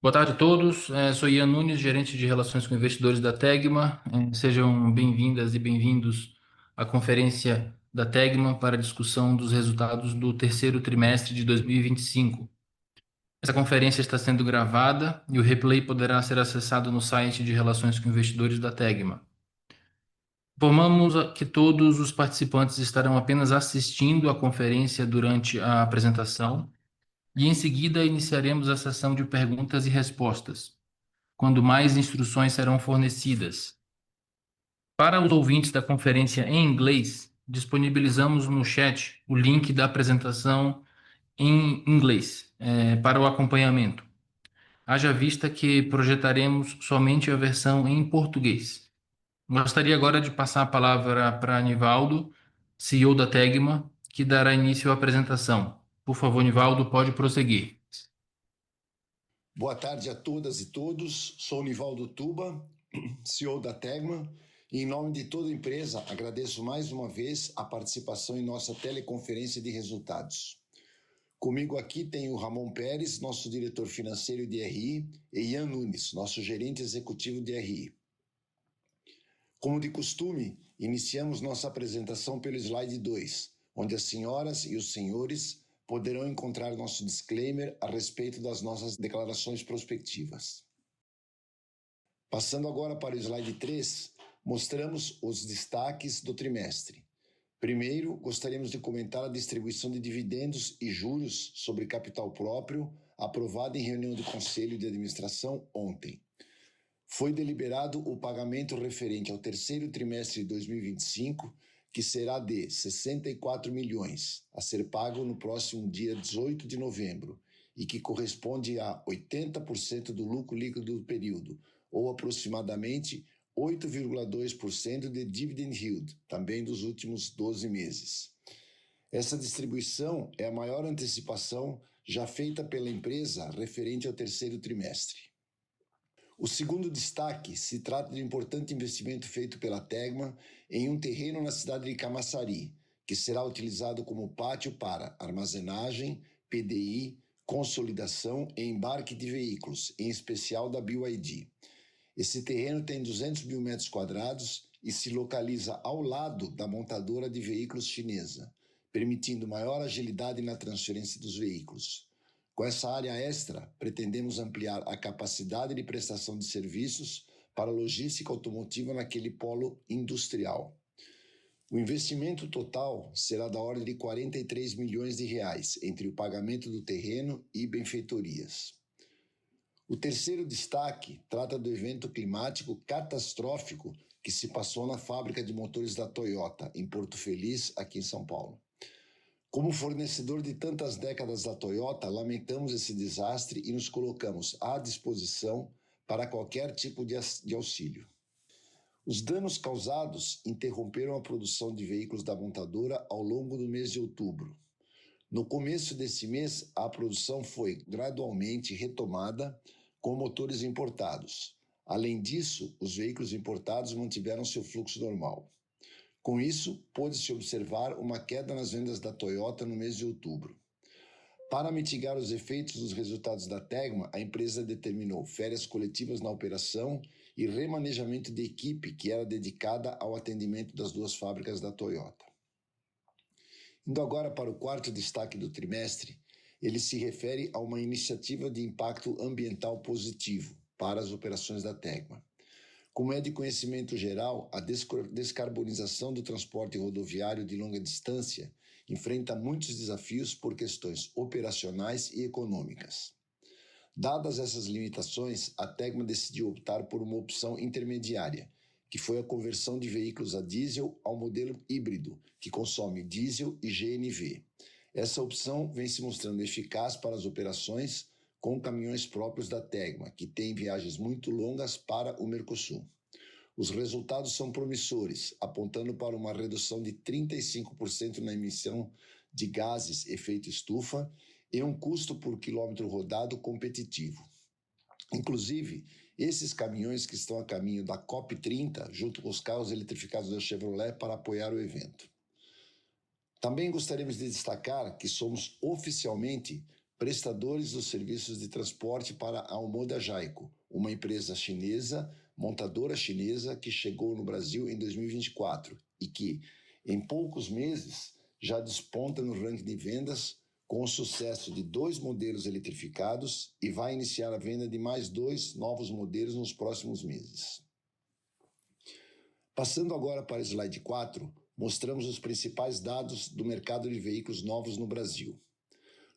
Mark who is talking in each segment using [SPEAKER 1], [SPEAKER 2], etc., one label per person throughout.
[SPEAKER 1] Boa tarde a todos. Sou Ian Nunes, gerente de relações com investidores da Tegma. Sejam bem-vindas e bem-vindos à conferência da Tegma para a discussão dos resultados do terceiro trimestre de 2025. Essa conferência está sendo gravada e o replay poderá ser acessado no site de relações com investidores da Tegma. Informamos que todos os participantes estarão apenas assistindo à conferência durante a apresentação e, em seguida, iniciaremos a sessão de perguntas e respostas, quando mais instruções serão fornecidas. Para os ouvintes da conferência em inglês, disponibilizamos no chat o link da apresentação em inglês, para o acompanhamento. Haja vista que projetaremos somente a versão em português. Gostaria agora de passar a palavra para Nivaldo, CEO da Tegma, que dará início à apresentação. Por favor, Nivaldo, pode prosseguir.
[SPEAKER 2] Boa tarde a todas e todos. Sou Nivaldo Tuba, CEO da Tegma, e em nome de toda a empresa agradeço mais uma vez a participação em nossa teleconferência de resultados. Comigo aqui tem o Ramon Pérez, nosso diretor financeiro de RI, e Ian Nunes, nosso gerente executivo de RI. Como de costume, iniciamos nossa apresentação pelo slide 2, onde as senhoras e os senhores poderão encontrar nosso disclaimer a respeito das nossas declarações prospectivas. Passando agora para o slide 3, mostramos os destaques do trimestre. Primeiro, gostaríamos de comentar a distribuição de dividendos e juros sobre capital próprio aprovada em reunião do Conselho de Administração ontem. Foi deliberado o pagamento referente ao terceiro trimestre de 2025, que será de 64 milhões, a ser pago no próximo dia 18 de novembro, e que corresponde a 80% do lucro líquido do período, ou aproximadamente 8,2% de dividend yield, também dos últimos 12 meses. Essa distribuição é a maior antecipação já feita pela empresa referente ao terceiro trimestre. O segundo destaque se trata de um importante investimento feito pela Tegma em um terreno na cidade de Camaçari, que será utilizado como pátio para armazenagem, PDI, consolidação e embarque de veículos, em especial da BYD. Esse terreno tem 200 mil metros quadrados e se localiza ao lado da montadora de veículos chinesa, permitindo maior agilidade na transferência dos veículos. Com essa área extra, pretendemos ampliar a capacidade de prestação de serviços para a logística automotiva naquele polo industrial. O investimento total será da ordem de 43 milhões de reais, entre o pagamento do terreno e benfeitorias. O terceiro destaque trata do evento climático catastrófico que se passou na fábrica de motores da Toyota, em Porto Feliz, aqui em São Paulo. Como fornecedor de tantas décadas da Toyota, lamentamos esse desastre e nos colocamos à disposição para qualquer tipo de auxílio. Os danos causados interromperam a produção de veículos da montadora ao longo do mês de outubro. No começo desse mês, a produção foi gradualmente retomada com motores importados. Além disso, os veículos importados mantiveram seu fluxo normal. Com isso, pôde-se observar uma queda nas vendas da Toyota no mês de outubro. Para mitigar os efeitos dos resultados da Tegma, a empresa determinou férias coletivas na operação e remanejamento de equipe que era dedicada ao atendimento das duas fábricas da Toyota. Indo agora para o quarto destaque do trimestre, ele se refere a uma iniciativa de impacto ambiental positivo para as operações da Tegma. Como é de conhecimento geral, a descarbonização do transporte rodoviário de longa distância enfrenta muitos desafios por questões operacionais e econômicas. Dadas essas limitações, a Tegma decidiu optar por uma opção intermediária, que foi a conversão de veículos a diesel ao modelo híbrido, que consome diesel e GNV. Essa opção vem se mostrando eficaz para as operações com caminhões próprios da Tegma, que tem viagens muito longas para o Mercosul. Os resultados são promissores, apontando para uma redução de 35% na emissão de gases efeito estufa e um custo por quilômetro rodado competitivo. Inclusive, esses caminhões que estão a caminho da COP30, junto com os carros eletrificados da Chevrolet, para apoiar o evento. Também gostaríamos de destacar que somos oficialmente prestadores dos serviços de transporte para a Omoda Jaico, uma empresa chinesa, montadora chinesa, que chegou no Brasil em 2024 e que, em poucos meses, já desponta no ranking de vendas com o sucesso de 2 modelos eletrificados e vai iniciar a venda de mais 2 novos modelos nos próximos meses. Passando agora para o slide 4, mostramos os principais dados do mercado de veículos novos no Brasil.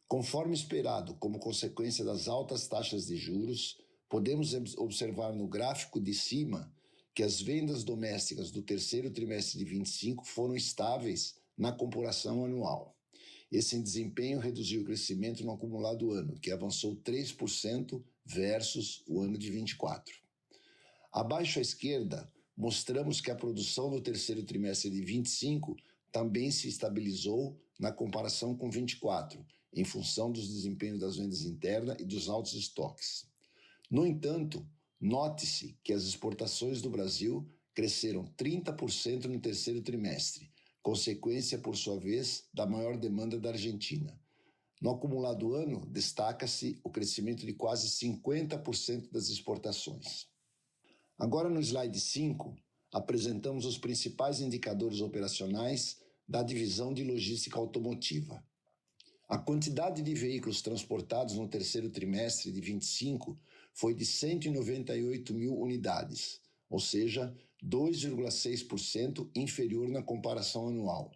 [SPEAKER 2] Conforme esperado, como consequência das altas taxas de juros, podemos observar no gráfico de cima que as vendas domésticas do terceiro trimestre de 25 foram estáveis na comparação anual. Esse desempenho reduziu o crescimento no acumulado ano, que avançou 3% versus o ano de 24. Abaixo à esquerda, mostramos que a produção no terceiro trimestre de 25 também se estabilizou na comparação com 24, em função dos desempenhos das vendas internas e dos altos estoques. No entanto, note-se que as exportações do Brasil cresceram 30% no terceiro trimestre, consequência, por sua vez, da maior demanda da Argentina. No acumulado ano, destaca-se o crescimento de quase 50% das exportações. Agora, no slide 5, apresentamos os principais indicadores operacionais da divisão de logística automotiva. A quantidade de veículos transportados no terceiro trimestre de 25 foi de 198 mil unidades, ou seja, 2,6% inferior na comparação anual.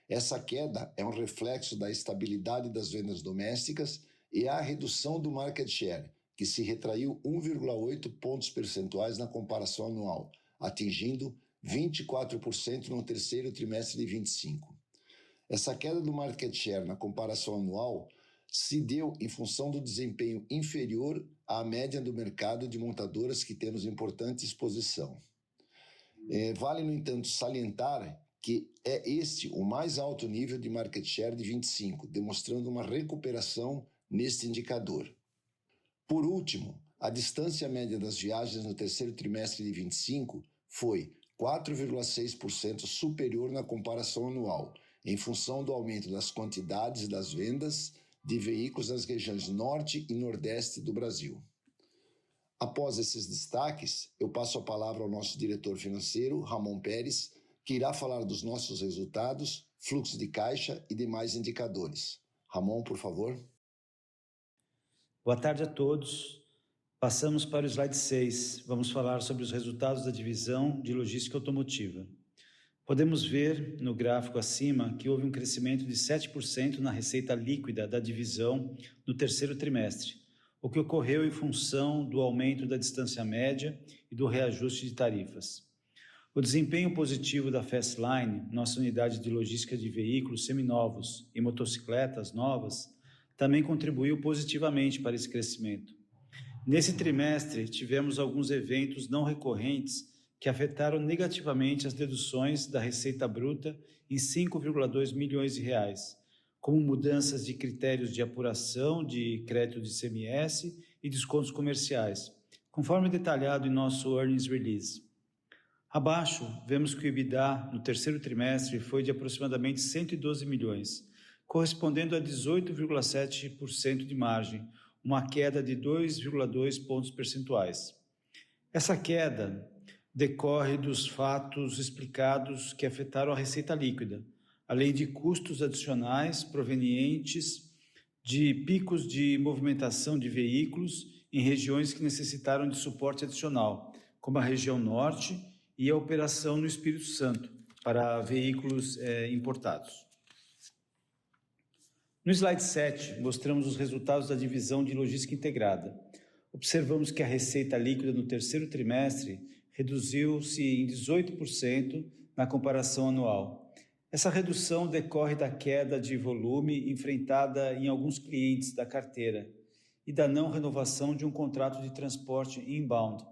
[SPEAKER 2] Essa queda é um reflexo da estabilidade das vendas domésticas e a redução do market share, que se retraiu 1,8 pontos percentuais na comparação anual, atingindo 24% no terceiro trimestre de 25. Essa queda do market share na comparação anual se deu em função do desempenho inferior à média do mercado de montadoras que temos importante exposição. Vale, no entanto, salientar que é este o mais alto nível de market share de 25, demonstrando uma recuperação neste indicador. Por último, a distância média das viagens no terceiro trimestre de 25 foi 4,6% superior na comparação anual, em função do aumento das quantidades das vendas de veículos nas regiões norte e nordeste do Brasil. Após esses destaques, eu passo a palavra ao nosso diretor financeiro, Ramon Pérez, que irá falar dos nossos resultados, fluxo de caixa e demais indicadores. Ramon, por favor.
[SPEAKER 3] Boa tarde a todos. Passamos para o slide 6. Vamos falar sobre os resultados da divisão de logística automotiva. Podemos ver no gráfico acima que houve um crescimento de 7% na receita líquida da divisão no terceiro trimestre, o que ocorreu em função do aumento da distância média e do reajuste de tarifas. O desempenho positivo da Fastline, nossa unidade de logística de veículos seminovos e motocicletas novas, também contribuiu positivamente para esse crescimento. Nesse trimestre, tivemos alguns eventos não recorrentes que afetaram negativamente as deduções da receita bruta em 5,2 milhões de reais, como mudanças de critérios de apuração de crédito de ICMS e descontos comerciais, conforme detalhado em nosso earnings release. Abaixo, vemos que o EBITDA no terceiro trimestre foi de aproximadamente 112 milhões, correspondendo a 18,7% de margem, uma queda de 2,2 pontos percentuais. Essa queda decorre dos fatos explicados que afetaram a receita líquida, além de custos adicionais provenientes de picos de movimentação de veículos em regiões que necessitaram de suporte adicional, como a região norte e a operação no Espírito Santo, para veículos importados. No slide 7, mostramos os resultados da divisão de logística integrada. Observamos que a receita líquida no terceiro trimestre reduziu-se em 18% na comparação anual. Essa redução decorre da queda de volume enfrentada em alguns clientes da carteira e da não renovação de um contrato de transporte inbound,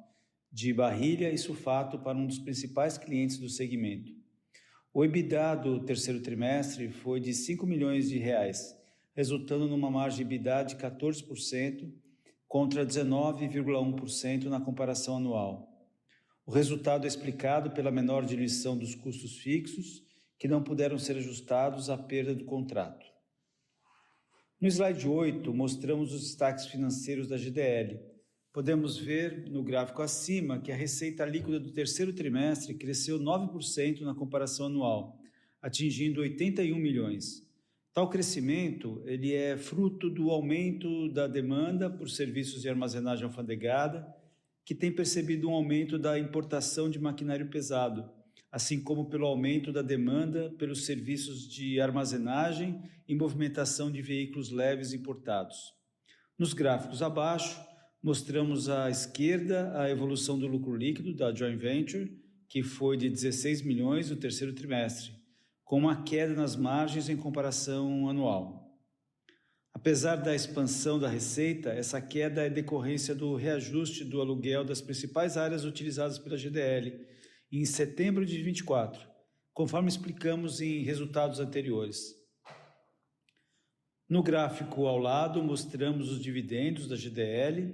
[SPEAKER 3] de barrilha e sulfato para um dos principais clientes do segmento. O EBITDA do terceiro trimestre foi de 5 milhões de reais, resultando numa margem EBITDA de 14% contra 19,1% na comparação anual. O resultado é explicado pela menor diluição dos custos fixos, que não puderam ser ajustados à perda do contrato. No slide 8, mostramos os destaques financeiros da GDL. Podemos ver no gráfico acima que a receita líquida do terceiro trimestre cresceu 9% na comparação anual, atingindo 81 milhões. Tal crescimento ele é fruto do aumento da demanda por serviços de armazenagem alfandegada, que tem percebido um aumento da importação de maquinário pesado, assim como pelo aumento da demanda pelos serviços de armazenagem e movimentação de veículos leves importados. Nos gráficos abaixo, mostramos à esquerda a evolução do lucro líquido da joint venture, que foi de 16 milhões no terceiro trimestre, com uma queda nas margens em comparação anual. Apesar da expansão da receita, essa queda é decorrência do reajuste do aluguel das principais áreas utilizadas pela GDL em setembro de 2024, conforme explicamos em resultados anteriores. No gráfico ao lado, mostramos os dividendos da GDL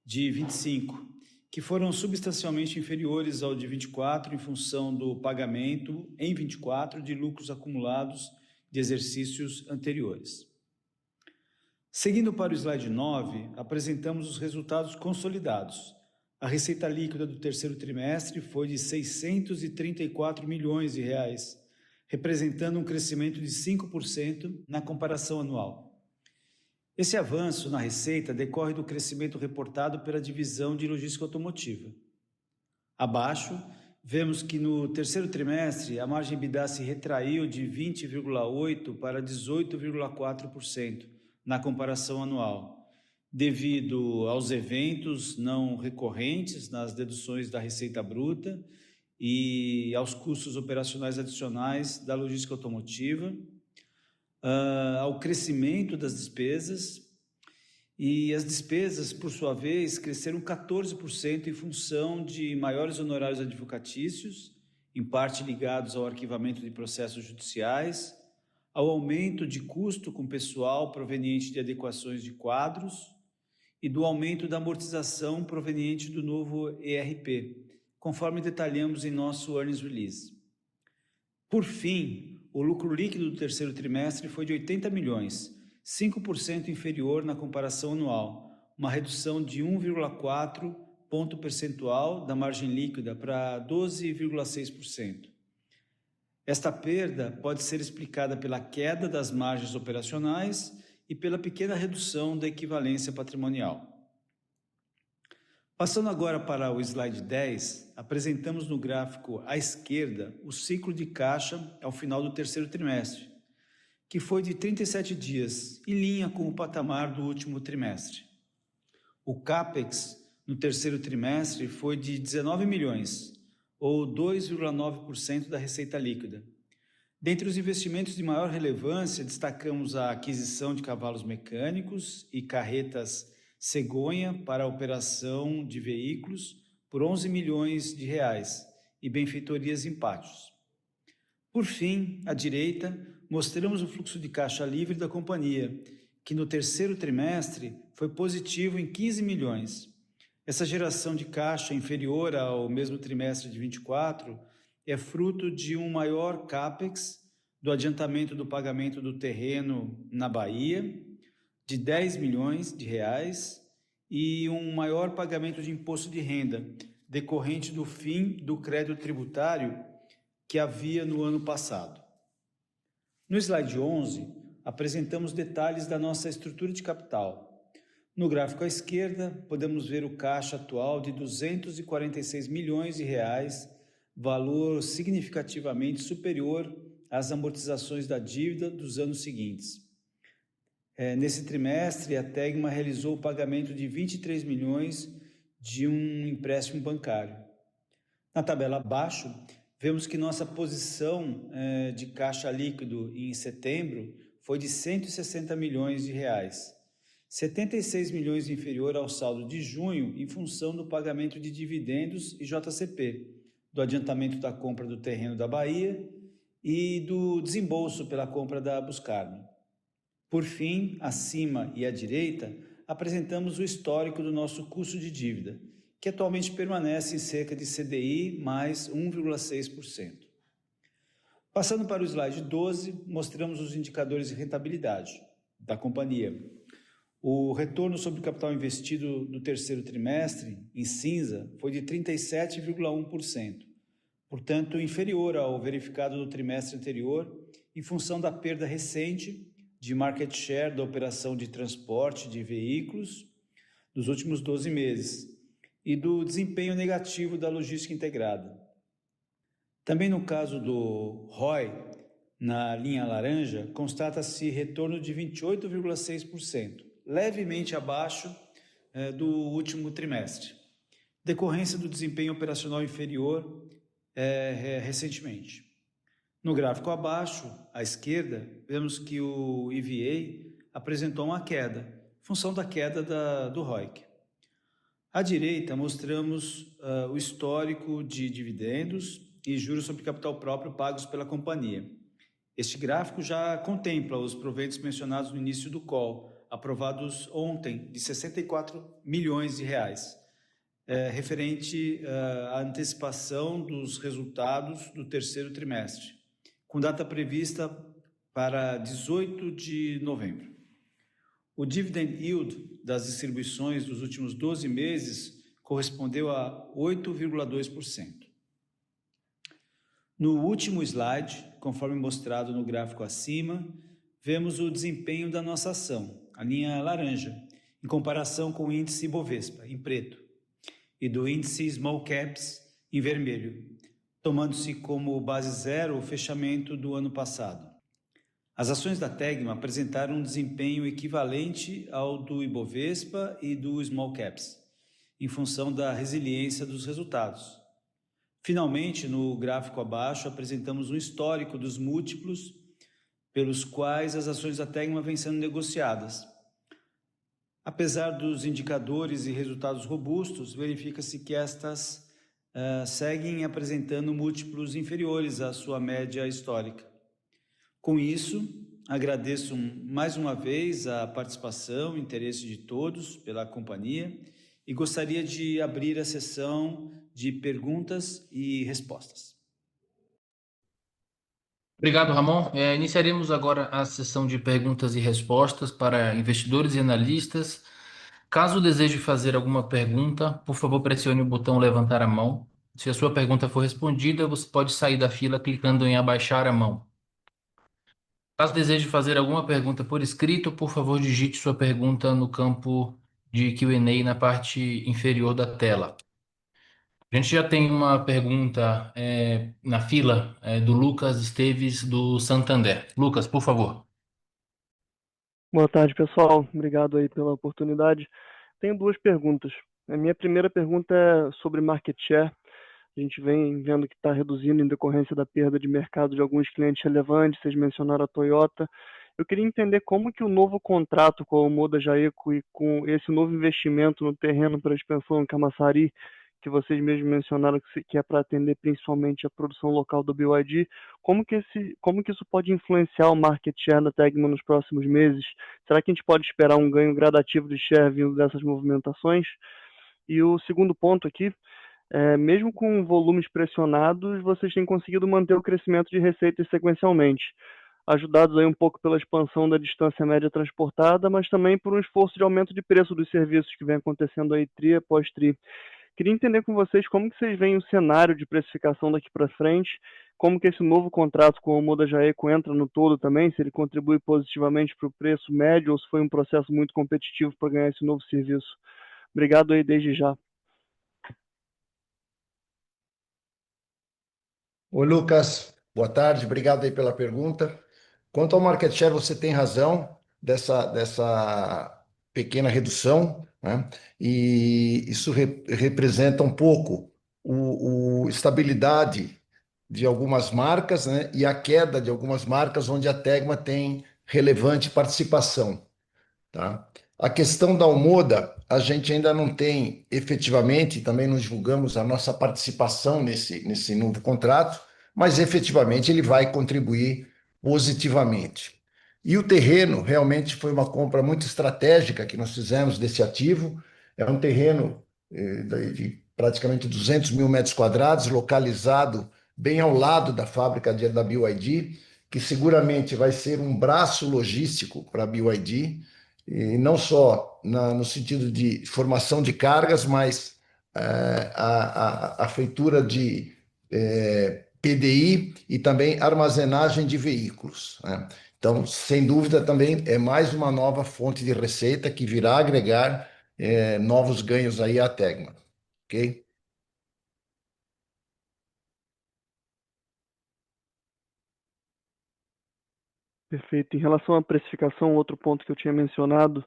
[SPEAKER 3] de 25, que foram substancialmente inferiores ao de 24 em função do pagamento em 24 de lucros acumulados de exercícios anteriores. Seguindo para o slide 9, apresentamos os resultados consolidados. A receita líquida do terceiro trimestre foi de 634 milhões de reais, representando um crescimento de 5% na comparação anual. Esse avanço na receita decorre do crescimento reportado pela divisão de logística automotiva. Abaixo, vemos que no terceiro trimestre a margem EBITDA se retraiu de 20,8% para 18,4% na comparação anual, devido aos eventos não recorrentes nas deduções da receita bruta e aos custos operacionais adicionais da logística automotiva, ao crescimento das despesas, e as despesas, por sua vez, cresceram 14% em função de maiores honorários advocatícios, em parte ligados ao arquivamento de processos judiciais, ao aumento de custo com pessoal proveniente de adequações de quadros e do aumento da amortização proveniente do novo ERP, conforme detalhamos em nosso earnings release. Por fim, o lucro líquido do terceiro trimestre foi de 80 milhões, 5% inferior na comparação anual, uma redução de 1,4 ponto percentual da margem líquida para 12,6%. Esta perda pode ser explicada pela queda das margens operacionais e pela pequena redução da equivalência patrimonial. Passando agora para o slide 10, apresentamos no gráfico à esquerda o ciclo de caixa ao final do terceiro trimestre, que foi de 37 dias, em linha com o patamar do último trimestre. O CAPEX no terceiro trimestre foi de 19 milhões, ou 2,9% da receita líquida. Dentre os investimentos de maior relevância, destacamos a aquisição de cavalos mecânicos e carretas cegonha para a operação de veículos por 11 milhões de reais e benfeitorias em pátios. Por fim, à direita, mostramos o fluxo de caixa livre da companhia, que no terceiro trimestre foi positivo em 15 milhões. Essa geração de caixa inferior ao mesmo trimestre de 24 é fruto de um maior CAPEX, do adiantamento do pagamento do terreno na Bahia, de 10 milhões de reais, e um maior pagamento de imposto de renda, decorrente do fim do crédito tributário que havia no ano passado. No slide 11, apresentamos detalhes da nossa estrutura de capital. No gráfico à esquerda, podemos ver o caixa atual de 246 milhões de reais, valor significativamente superior às amortizações da dívida dos anos seguintes. Nesse trimestre, a Tegma realizou o pagamento de 23 milhões de um empréstimo bancário. Na tabela abaixo, vemos que nossa posição de caixa líquido em setembro foi de 160 milhões de reais, 76 milhões inferior ao saldo de junho em função do pagamento de dividendos e JCP, do adiantamento da compra do terreno da Bahia e do desembolso pela compra da Buscarme. Por fim, acima e à direita, apresentamos o histórico do nosso custo de dívida, que atualmente permanece em cerca de CDI mais 1,6%. Passando para o slide 12, mostramos os indicadores de rentabilidade. da companhia. O retorno sobre o capital investido do terceiro trimestre, em cinza, foi de 37,1%, portanto, inferior ao verificado no trimestre anterior, em função da perda recente de market share da operação de transporte de veículos dos últimos 12 meses e do desempenho negativo da logística integrada. Também no caso do ROI, na linha laranja, constata-se retorno de 28,6%, levemente abaixo do último trimestre, decorrência do desempenho operacional inferior recentemente. No gráfico abaixo, à esquerda, vemos que o EVA apresentou uma queda, função da queda do ROIC. À direita, mostramos o histórico de dividendos e juros sobre capital próprio pagos pela companhia. Este gráfico já contempla os proventos mencionados no início do call, aprovados ontem, de 64 milhões de reais, referente à antecipação dos resultados do terceiro trimestre, com data prevista para 18 de novembro. O dividend yield das distribuições dos últimos 12 meses correspondeu a 8,2%. No último slide, conforme mostrado no gráfico acima, vemos o desempenho da nossa ação, a linha laranja, em comparação com o índice Ibovespa, em preto, e do índice Small Caps, em vermelho, tomando-se como base zero o fechamento do ano passado. As ações da Tegma apresentaram um desempenho equivalente ao do Ibovespa e do Small Caps, em função da resiliência dos resultados. Finalmente, no gráfico abaixo, apresentamos um histórico dos múltiplos pelos quais as ações da Tegma vêm sendo negociadas. Apesar dos indicadores e resultados robustos, verifica-se que estas seguem apresentando múltiplos inferiores à sua média histórica. Com isso, agradeço mais uma vez a participação e interesse de todos pela companhia e gostaria de abrir a sessão de perguntas e respostas.
[SPEAKER 1] Obrigado, Ramon. Iniciaremos agora a sessão de perguntas e respostas para investidores e analistas. Caso deseje fazer alguma pergunta, por favor, pressione o botão levantar a mão. Se a sua pergunta for respondida, você pode sair da fila clicando em abaixar a mão. Caso deseje fazer alguma pergunta por escrito, por favor, digite sua pergunta no campo de Q&A na parte inferior da tela. A gente já tem uma pergunta na fila do Lucas Esteves, do Santander. Lucas, por favor.
[SPEAKER 4] Boa tarde, pessoal. Obrigado aí pela oportunidade. Tenho duas perguntas. A minha primeira pergunta é sobre market share. A gente vem vendo que está reduzindo em decorrência da perda de mercado de alguns clientes relevantes. Vocês mencionaram a Toyota. Eu queria entender como que o novo contrato com a Omoda Jaeco e com esse novo investimento no terreno para a expansão em Camaçari, que vocês mesmos mencionaram que é para atender principalmente a produção local do BYD, como que isso pode influenciar o market share da Tegma nos próximos meses? Será que a gente pode esperar um ganho gradativo de share vindo dessas movimentações? E o segundo ponto aqui, mesmo com volumes pressionados, vocês têm conseguido manter o crescimento de receitas sequencialmente, ajudados aí um pouco pela expansão da distância média transportada, mas também por um esforço de aumento de preço dos serviços que vem acontecendo aí tri após tri. Queria entender com vocês como que vocês veem o cenário de precificação daqui para frente, como que esse novo contrato com a Omoda Jaeco entra no todo também, se ele contribui positivamente para o preço médio ou se foi um processo muito competitivo para ganhar esse novo serviço. Obrigado aí desde já.
[SPEAKER 2] Oi, Lucas. Boa tarde. Obrigado aí pela pergunta. Quanto ao market share, você tem razão dessa pequena redução, né? E isso representa um pouco a estabilidade de algumas marcas, né? E a queda de algumas marcas onde a Tegma tem relevante participação, tá? A questão da Omoda, a gente ainda não tem efetivamente, também não divulgamos a nossa participação nesse novo contrato, mas efetivamente ele vai contribuir positivamente. E o terreno realmente foi uma compra muito estratégica que nós fizemos desse ativo. É um terreno de praticamente 200 mil metros quadrados, localizado bem ao lado da fábrica da BYD, que seguramente vai ser um braço logístico para a BYD, e não só no sentido de formação de cargas, mas a feitura de PDI e também armazenagem de veículos, né? Então, sem dúvida, também é mais uma nova fonte de receita que virá agregar novos ganhos aí à Tegma, ok?
[SPEAKER 4] Perfeito. Em relação à precificação, outro ponto que eu tinha mencionado,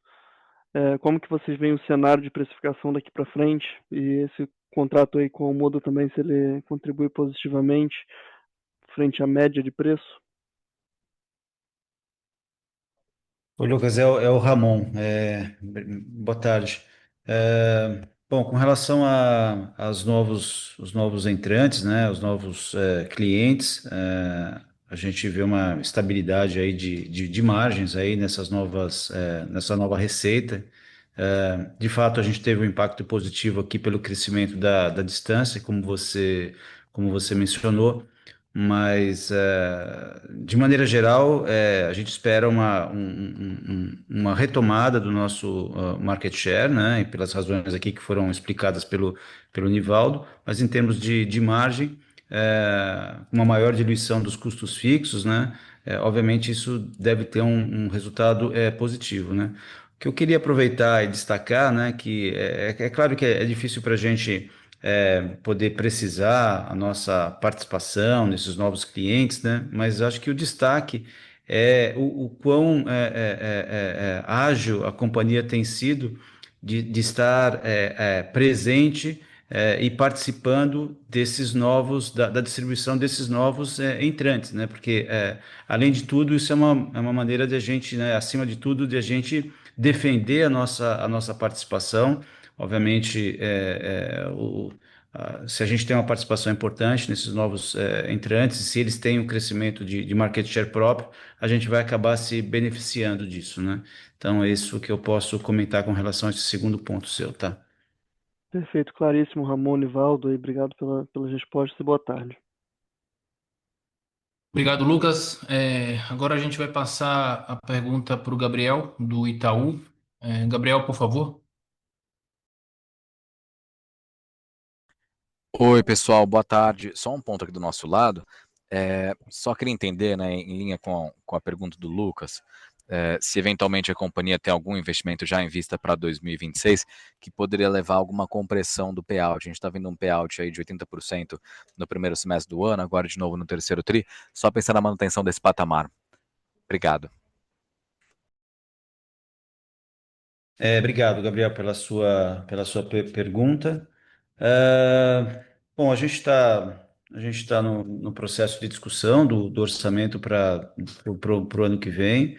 [SPEAKER 4] como que vocês veem o cenário de precificação daqui para frente e esse contrato aí com o Modo também, se ele contribui positivamente frente à média de preço?
[SPEAKER 3] Oi, Lucas, é o Ramon. Boa tarde. Bom, com relação os novos entrantes, né, os novos clientes, a gente vê uma estabilidade aí de margens aí nessa nova receita. De fato, a gente teve um impacto positivo aqui pelo crescimento da distância, como você mencionou. Mas, de maneira geral, a gente espera uma retomada do nosso market share, né, e pelas razões aqui que foram explicadas pelo Nivaldo, mas em termos de margem, uma maior diluição dos custos fixos, né, obviamente isso deve ter um resultado positivo, né. O que eu queria aproveitar e destacar, né, que é claro que é difícil para a gente poder precisar a nossa participação nesses novos clientes, né? Mas acho que o destaque é o quão ágil a companhia tem sido de estar presente e participando desses novos, da distribuição desses novos entrantes, né? Porque, além de tudo, isso é uma maneira de a gente, né, acima de tudo, de a gente defender a nossa participação. Obviamente, se a gente tem uma participação importante nesses novos entrantes, se eles têm um crescimento de market share próprio, a gente vai acabar se beneficiando disso, né? Então, é isso que eu posso comentar com relação a esse segundo ponto seu, tá?
[SPEAKER 4] Perfeito, claríssimo, Ramon, Nivaldo, aí, obrigado pelas respostas e boa tarde.
[SPEAKER 1] Obrigado, Lucas. Agora a gente vai passar a pergunta para o Gabriel, do Itaú. Gabriel, por favor.
[SPEAKER 5] Oi, pessoal, boa tarde. Só um ponto aqui do nosso lado. Só queria entender, né, em linha com a pergunta do Lucas, se eventualmente a companhia tem algum investimento já em vista para 2026 que poderia levar a alguma compressão do payout. A gente está vendo um payout aí de 80% no primeiro semestre do ano, agora de novo no terceiro tri, só pensar na manutenção desse patamar. Obrigado.
[SPEAKER 3] Obrigado, Gabriel, pela sua pergunta. Ah, bom, a gente tá no processo de discussão do orçamento para o ano que vem.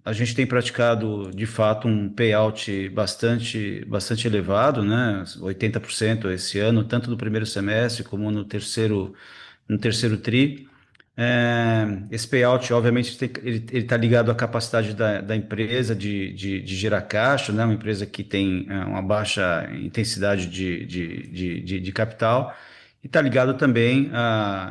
[SPEAKER 3] A gente tem praticado, de fato, um payout bastante elevado, né? 80% esse ano, tanto no primeiro semestre como no terceiro tri. Esse payout, obviamente, ele está ligado à capacidade da empresa de gerar caixa, né? Uma empresa que tem uma baixa intensidade de capital, e está ligado também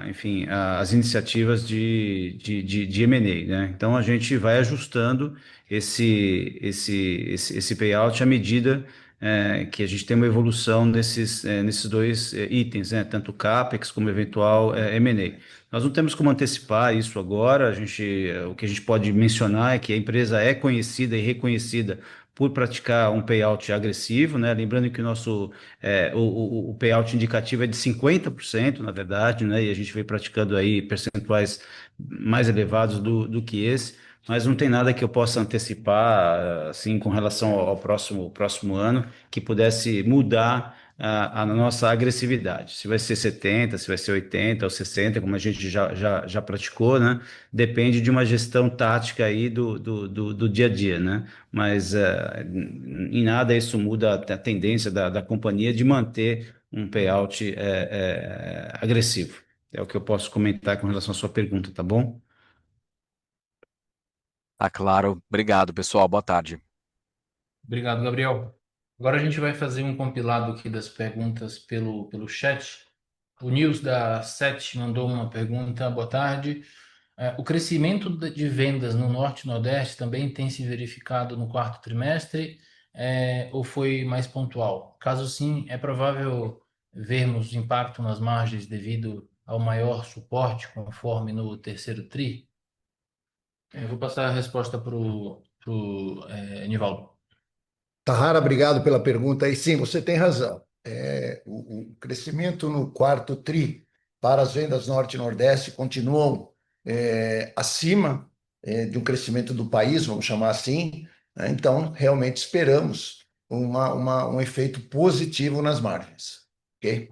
[SPEAKER 3] enfim, às iniciativas de M&A, né? Então, a gente vai ajustando esse payout à medida que a gente tem uma evolução nesses dois itens, né? Tanto CAPEX como eventual M&A. Nós não temos como antecipar isso agora. O que a gente pode mencionar é que a empresa é conhecida e reconhecida por praticar um payout agressivo, né? Lembrando que o payout indicativo é de 50%, na verdade, né? E a gente vem praticando aí percentuais mais elevados do que esse, mas não tem nada que eu possa antecipar, assim, com relação ao próximo ano, que pudesse mudar a nossa agressividade. Se vai ser 70, se vai ser 80 ou 60, como a gente já praticou, né? Depende de uma gestão tática aí do dia a dia, né? Mas em nada isso muda a tendência da companhia de manter um payout agressivo. É o que eu posso comentar com relação à sua pergunta, tá bom?
[SPEAKER 5] Tá claro. Obrigado, pessoal. Boa tarde.
[SPEAKER 1] Obrigado, Gabriel. Agora a gente vai fazer um compilado aqui das perguntas pelo chat. O Nils da SET mandou uma pergunta. Boa tarde. O crescimento de vendas no Norte e Nordeste também tem se verificado no quarto trimestre, ou foi mais pontual? Caso sim, é provável vermos impacto nas margens devido ao maior suporte, conforme no terceiro tri? Eu vou passar a resposta para o Nivaldo.
[SPEAKER 6] Tahara, obrigado pela pergunta. E sim, você tem razão. O crescimento no quarto TRI para as vendas Norte e Nordeste continuam acima de um crescimento do país, vamos chamar assim, né? Então, realmente esperamos um efeito positivo nas margens. Ok?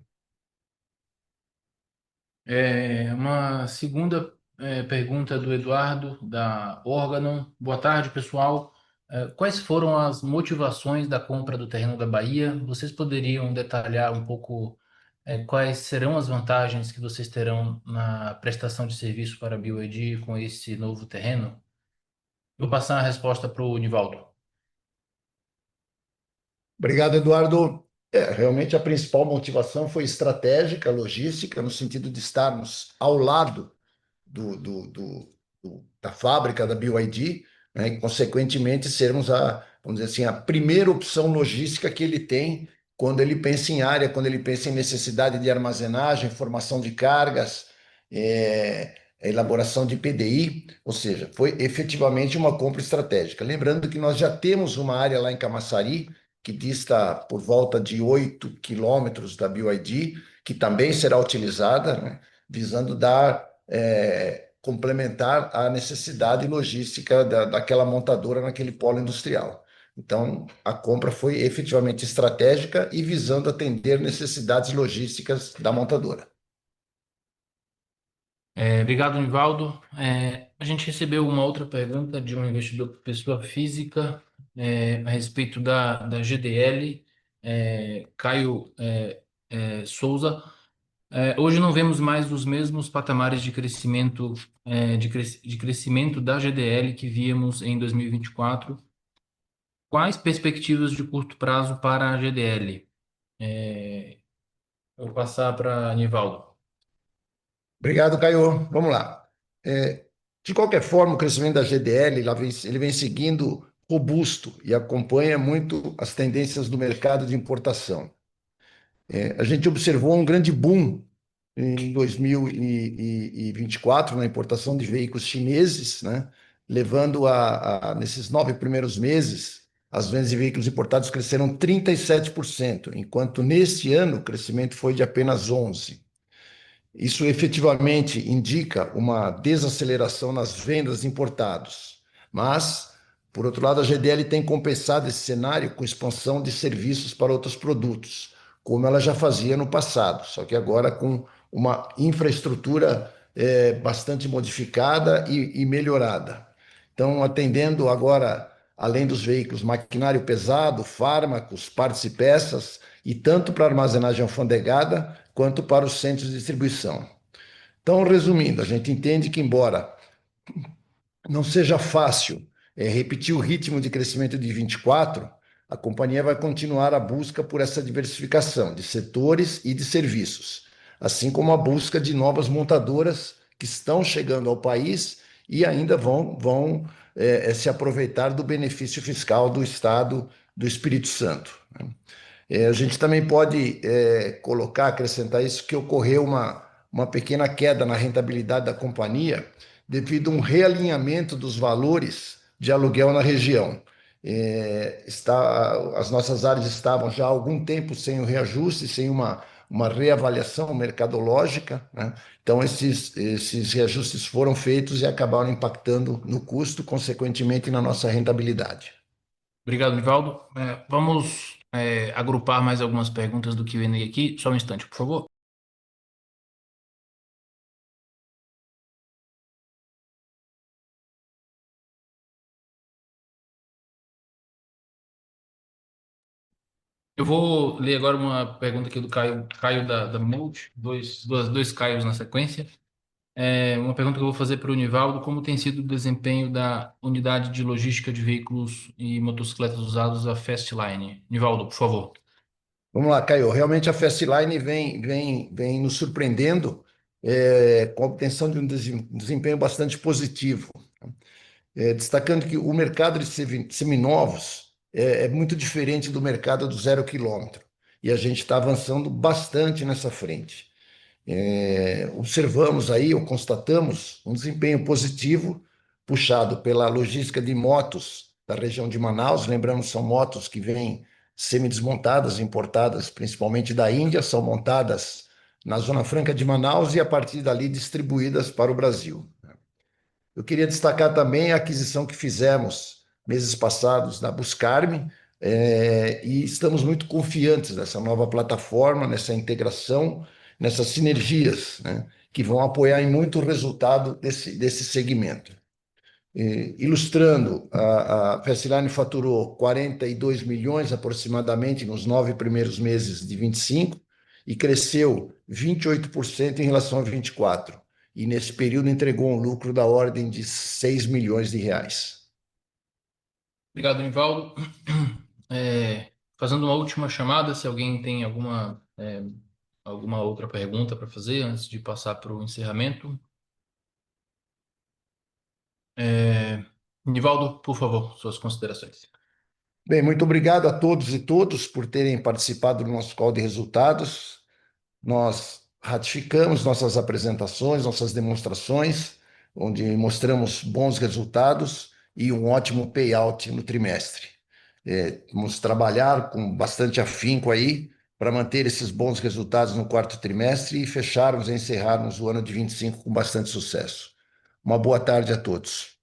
[SPEAKER 1] Uma segunda pergunta do Eduardo, da Organon. Boa tarde, pessoal. Quais foram as motivações da compra do terreno da Bahia? Vocês poderiam detalhar um pouco quais serão as vantagens que vocês terão na prestação de serviço para a BioID com esse novo terreno? Vou passar a resposta para o Nivaldo.
[SPEAKER 6] Obrigado, Eduardo. Realmente a principal motivação foi estratégica, logística, no sentido de estarmos ao lado da fábrica da BYD, né, e, consequentemente, sermos vamos dizer assim, a primeira opção logística que ele tem quando ele pensa em área, quando ele pensa em necessidade de armazenagem, formação de cargas, elaboração de PDI, ou seja, foi efetivamente uma compra estratégica. Lembrando que nós já temos uma área lá em Camaçari, que dista por volta de 8 quilômetros da BYD, que também será utilizada, né, visando dar complementar a necessidade logística daquela montadora naquele polo industrial. Então, a compra foi efetivamente estratégica e visando atender necessidades logísticas da montadora.
[SPEAKER 1] Obrigado, Nivaldo. A gente recebeu uma outra pergunta de um investidor pessoa física a respeito da GDL, Caio Souza. Hoje não vemos mais os mesmos patamares de crescimento, de crescimento da GDL que víamos em 2024. Quais perspectivas de curto prazo para a GDL? Vou passar para Nivaldo.
[SPEAKER 6] Obrigado, Caio. Vamos lá. De qualquer forma, o crescimento da GDL ele vem seguindo robusto e acompanha muito as tendências do mercado de importação. A gente observou um grande boom em 2024 na importação de veículos chineses, né? Levando nesses 9 primeiros meses, as vendas de veículos importados cresceram 37%, enquanto neste ano o crescimento foi de apenas 11%. Isso efetivamente indica uma desaceleração nas vendas de importados. Mas, por outro lado, a GDL tem compensado esse cenário com expansão de serviços para outros produtos, como ela já fazia no passado, só que agora com uma infraestrutura bastante modificada e melhorada. Então, atendendo agora, além dos veículos, maquinário pesado, fármacos, partes e peças, e tanto para armazenagem alfandegada quanto para os centros de distribuição. Então, resumindo, a gente entende que, embora não seja fácil repetir o ritmo de crescimento de 24, a companhia vai continuar a busca por essa diversificação de setores e de serviços, assim como a busca de novas montadoras que estão chegando ao país e ainda vão se aproveitar do benefício fiscal do Estado do Espírito Santo. A gente também pode acrescentar isso, que ocorreu uma pequena queda na rentabilidade da companhia devido a um realinhamento dos valores de aluguel na região. As nossas áreas estavam já há algum tempo sem o reajuste, sem uma reavaliação mercadológica, né? Então, esses reajustes foram feitos e acabaram impactando no custo, consequentemente na nossa rentabilidade.
[SPEAKER 1] Obrigado, Nivaldo. Vamos agrupar mais algumas perguntas do Q&A aqui. Só um instante, por favor. Eu vou ler agora uma pergunta aqui do Caio da Multi, dois Caios na sequência. Uma pergunta que eu vou fazer para o Nivaldo: como tem sido o desempenho da unidade de logística de veículos e motocicletas usados, a Fastline? Nivaldo, por favor.
[SPEAKER 6] Vamos lá, Caio. Realmente a Fastline vem nos surpreendendo com a obtenção de um desempenho bastante positivo. Destacando que o mercado de seminovos é muito diferente do mercado do 0 km. E a gente está avançando bastante nessa frente. Observamos aí, ou constatamos, um desempenho positivo puxado pela logística de motos da região de Manaus. Lembramos, são motos que vêm semi-desmontadas, importadas principalmente da Índia, são montadas na Zona Franca de Manaus e a partir dali distribuídas para o Brasil. Eu queria destacar também a aquisição que fizemos meses passados da Buscarme, e estamos muito confiantes nessa nova plataforma, nessa integração, nessas sinergias, né, que vão apoiar em muito o resultado desse segmento. Ilustrando, a Fastline faturou 42 milhões aproximadamente nos 9 primeiros meses de 25 e cresceu 28% em relação a 24. E nesse período entregou um lucro da ordem de 6 milhões de reais.
[SPEAKER 1] Obrigado, Nivaldo. Fazendo uma última chamada, se alguém tem alguma outra pergunta para fazer antes de passar para o encerramento. Nivaldo, por favor, suas considerações.
[SPEAKER 6] Bem, muito obrigado a todos e todas por terem participado do nosso call de resultados. Nós ratificamos nossas apresentações, nossas demonstrações, onde mostramos bons resultados e um ótimo payout no trimestre. Vamos trabalhar com bastante afinco aí para manter esses bons resultados no quarto trimestre e encerrarmos o ano de 25 com bastante sucesso. Uma boa tarde a todos.